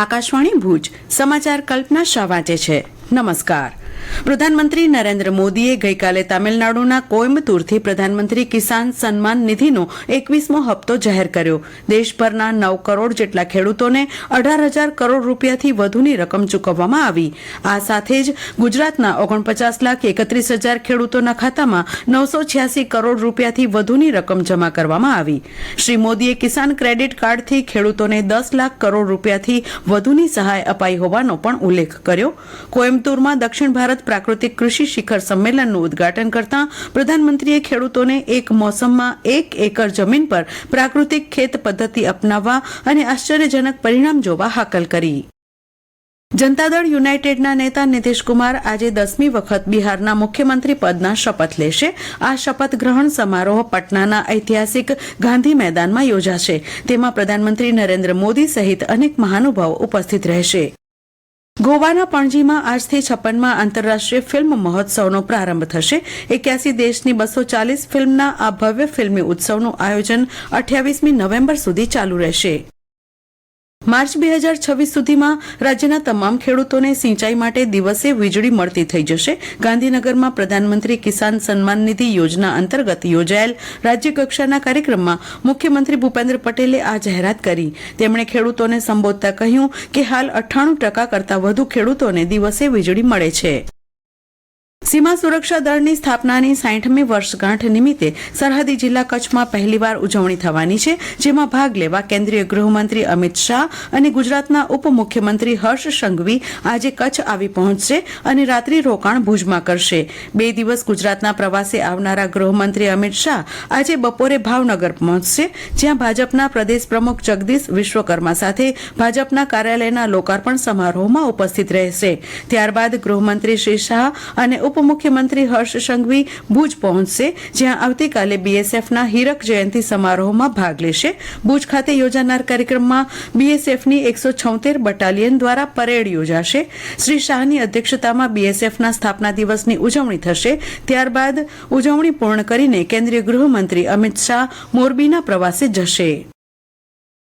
આકાશવાણી ભુજ સમાચાર કલ્પના શાહ વાંચે છે. નમસ્કાર. પ્રધાનમંત્રી નરેન્દ્ર મોદીએ ગઈકાલે તામિલનાડુના કોઇમ્બતુરથી પ્રધાનમંત્રી કિસાન સન્માન નિધિનો 21મો હપ્તો જાહેર કર્યો. દેશભરના 9 કરોડ જેટલા ખેડૂતોને 18,000 કરોડ રૂપિયાથી વધુની રકમ ચૂકવવામાં આવી. આ સાથે જ ગુજરાતના 49,31,000 ખેડૂતોના ખાતામાં 986 કરોડ રૂપિયાથી વધુની રકમ જમા કરવામાં આવી. શ્રી મોદીએ કિસાન ક્રેડિટ કાર્ડથી ખેડૂતોને 10 લાખ કરોડ રૂપિયાથી વધુની સહાય અપાઈ હોવાનો પણ ઉલ્લેખ કર્યો. કોઇમ્બતુરમાં દક્ષિણ ભારત પ્રાકૃતિક કૃષિ શિખર સંમેલનનું ઉદ્ઘાટન કરતા પ્રધાનમંત્રીએ ખેડૂતોને એક મોસમમાં 1 એકર જમીન પર પ્રાકૃતિક ખેત પદ્ધતિ અપનાવવા અને આશ્ચર્યજનક પરિણામ જોવા હાકલ કરી. જનતાદળ યુનાઇટેડના નેતા નીતિશકુમાર આજે 10મી વખત બિહારના મુખ્યમંત્રી પદના શપથ લેશે. આ શપથ ગ્રહણ સમારોહ પટનાના ઐતિહાસિક ગાંધી મેદાનમાં યોજાશે. તેમાં પ્રધાનમંત્રી નરેન્દ્ર મોદી સહિત અનેક મહાનુભાવો ઉપસ્થિત રહેશે. ગોવાના પણજીમાં આજથી 56મા આંતરરાષ્ટ્રીય ફિલ્મ મહોત્સવનો પ્રારંભ થશે. 81 દેશની 240 ફિલ્મના આ ભવ્ય ફિલ્મી ઉત્સવનું આયોજન 28મી નવેમ્બર સુધી ચાલુ રહેશે. માર્ચ 2026 સુધીમાં રાજ્યના તમામ ખેડૂતોને સિંચાઈ માટે દિવસે વીજળી મળતી થઈ જશે. ગાંધીનગરમાં પ્રધાનમંત્રી કિસાન સન્માન નિધિ યોજના અંતર્ગત યોજાયેલ રાજ્યકક્ષાના કાર્યક્રમમાં મુખ્યમંત્રી ભૂપેન્દ્ર પટેલે આ જાહેરાત કરી. તેમણે ખેડૂતોને સંબોધતા કહ્યું કે હાલ 98% કરતાં વધુ ખેડૂતોને દિવસે વીજળી મળે છે. સીમા સુરક્ષા દળની સ્થાપનાની 60મી વર્ષગાંઠ નિમિત્તે સરહદી જિલ્લા કચ્છમાં પહેલીવાર ઉજવણી થવાની છે. જેમાં ભાગ લેવા કેન્દ્રીય ગૃહમંત્રી અમિત શાહ અને ગુજરાતના ઉપમુખ્યમંત્રી હર્ષ સંઘવી આજે કચ્છ આવી પહોંચશે અને રાત્રિ રોકાણ ભુજમાં કરશે. 2 દિવસ ગુજરાતના પ્રવાસે આવનારા ગૃહમંત્રી અમિત શાહ આજે બપોરે ભાવનગર પહોંચશે, જ્યાં ભાજપના પ્રદેશ પ્રમુખ જગદીશ વિશ્વકર્મા સાથે ભાજપના કાર્યાલયના લોકાર્પણ સમારોહમાં ઉપસ્થિત રહેશે. ત્યારબાદ ગૃહમંત્રી શ્રી શાહ અને ઉપમુખ્યમંત્રી હર્ષ સંઘવી ભુજ પહોંચશે, જ્યાં આવતીકાલે બીએસએફના હીરક જયંતિ સમારોહમાં ભાગ લેશે. ભુજ ખાતે યોજાનાર કાર્યક્રમમાં બીએસએફની 176 બટાલિયન દ્વારા પરેડ યોજાશે. શ્રી શાહની અધ્યક્ષતામાં બીએસએફના સ્થાપના દિવસની ઉજવણી થશે. ત્યારબાદ ઉજવણી પૂર્ણ કરીને કેન્દ્રીય ગૃહમંત્રી અમિત શાહ મોરબીના પ્રવાસે જશે.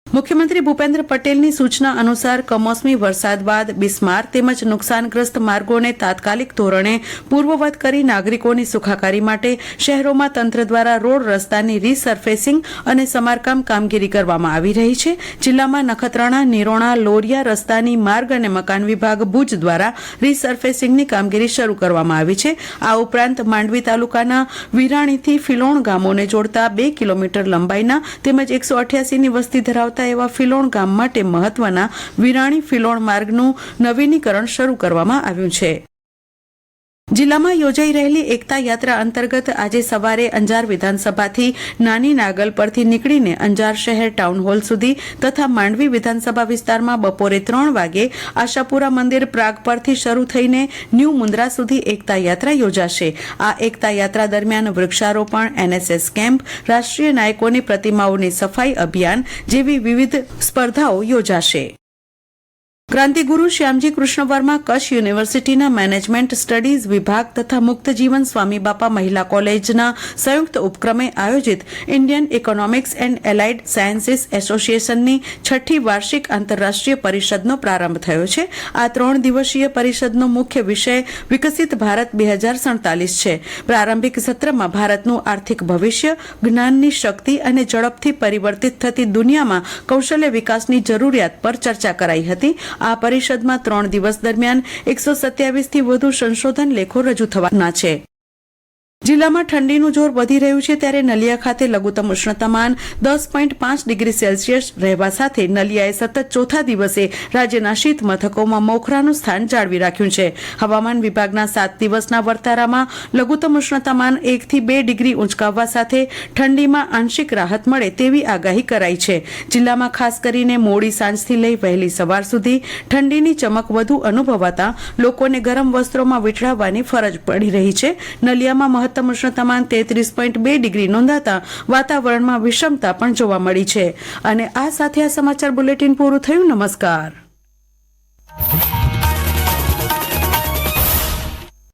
મુખ્યમંત્રી ભૂપેન્દ્ર પટેલની સૂચના અનુસાર કમોસમી વરસાદ બાદ બિસ્માર તેમજ નુકસાનગ્રસ્ત માર્ગોને તાત્કાલિક ધોરણે પૂર્વવત કરી નાગરિકોની સુખાકારી માટે શહેરોમાં તંત્ર દ્વારા રોડ રસ્તાની રીસર્ફેસિંગ અને સમારકામ કામગીરી કરવામાં આવી રહી છે. જિલ્લામાં નખત્રાણા, નિરોણા, લોરિયા રસ્તાની માર્ગ અને મકાન વિભાગ ભુજ દ્વારા રીસર્ફેસિંગની કામગીરી શરૂ કરવામાં આવી છે. આ ઉપરાંત માંડવી તાલુકાના વિરાણીથી ફિલોણ ગામોને જોડતા 2 કિલોમીટર લંબાઈના તેમજ 188ની વસ્તી ધરાવતા એવા ફિલોણ ગામ માટે મહત્વના વિરાણી ફિલોણ માર્ગનું નવીનીકરણ શરૂ કરવામાં આવ્યું છે. જિલ્લામાં યોજાઈ રહેલી એકતા યાત્રા અંતર્ગત આજે સવારે અંજાર વિધાનસભાથી નાની નાગલ પરથી નીકળીને અંજાર શહેર ટાઉન હોલ સુધી તથા માંડવી વિધાનસભા વિસ્તારમાં બપોરે 3 વાગે આશાપુરા મંદિર પ્રાગ પરથી શરૂ થઈને ન્યૂ મુન્દ્રા સુધી એકતા યાત્રા યોજાશે. આ એકતા યાત્રા દરમિયાન વૃક્ષારોપણ, એનએસએસ કેમ્પ, રાષ્ટ્રીય નાયકોની પ્રતિમાઓની સફાઈ અભિયાન જેવી વિવિધ સ્પર્ધાઓ યોજાશે. ક્રાંતિગુરુ શ્યામજી કૃષ્ણ વર્મા કચ્છ યુનિવર્સિટીના મેનેજમેન્ટ સ્ટડીઝ વિભાગ તથા મુક્તજીવન સ્વામી બાપા મહિલા કોલેજના સંયુક્ત ઉપક્રમે આયોજિત Indian economics and allied sciences એસોસિએશનની 6ઠ્ઠી વાર્ષિક આંતરરાષ્ટ્રીય પરિષદનો પ્રારંભ થયો છે. આ 3 દિવસીય પરિષદનો મુખ્ય વિષય વિકસિત ભારત 2047 છે. પ્રારંભિક સત્રમાં ભારતનું આર્થિક ભવિષ્ય, જ્ઞાનની શક્તિ અને ઝડપથી પરિવર્તિત થતી દુનિયામાં કૌશલ્ય વિકાસની જરૂરિયાત પર ચર્ચા કરાઈ હતી. આ પરિષદમાં 3 દિવસ દરમિયાન 127થી વધુ સંશોધન લેખો રજૂ થવાના છે. જિલ્લામાં ઠંડીનું જોર વધી રહ્યું છે, ત્યારે નલિયા ખાતે લઘુત્તમ ઉષ્ણતામાન 10.5 ડિગ્રી સેલ્સિયસ રહેવા સાથે નલિયાએ સતત ચોથા દિવસે રાજ્યના શીત મથકોમાં મોખરાનું સ્થાન જાળવી રાખ્યું છે. હવામાન વિભાગના 7 દિવસના વર્તારામાં લઘુત્તમ ઉષ્ણતામાન 1 થી 2 ડિગ્રી ઊંચકાવવા સાથે ઠંડીમાં આંશિક રાહત મળે તેવી આગાહી કરાઈ છે. જિલ્લામાં ખાસ કરીને મોડી સાંજથી લઈ વહેલી સવાર સુધી ઠંડીની ચમક વધુ અનુભવાતા લોકોને ગરમ વસ્ત્રોમાં વીંટળાવવાની ફરજ પડી રહી છે. નલિયામાં મહત્તમ ઉષ્ણતામાન 33.2 ડિગ્રી નોંધાતા વાતાવરણમાં વિષમતા પણ જોવા મળી છે. અને આ સાથે આ સમાચાર બુલેટિન પૂરું થયું. નમસ્કાર.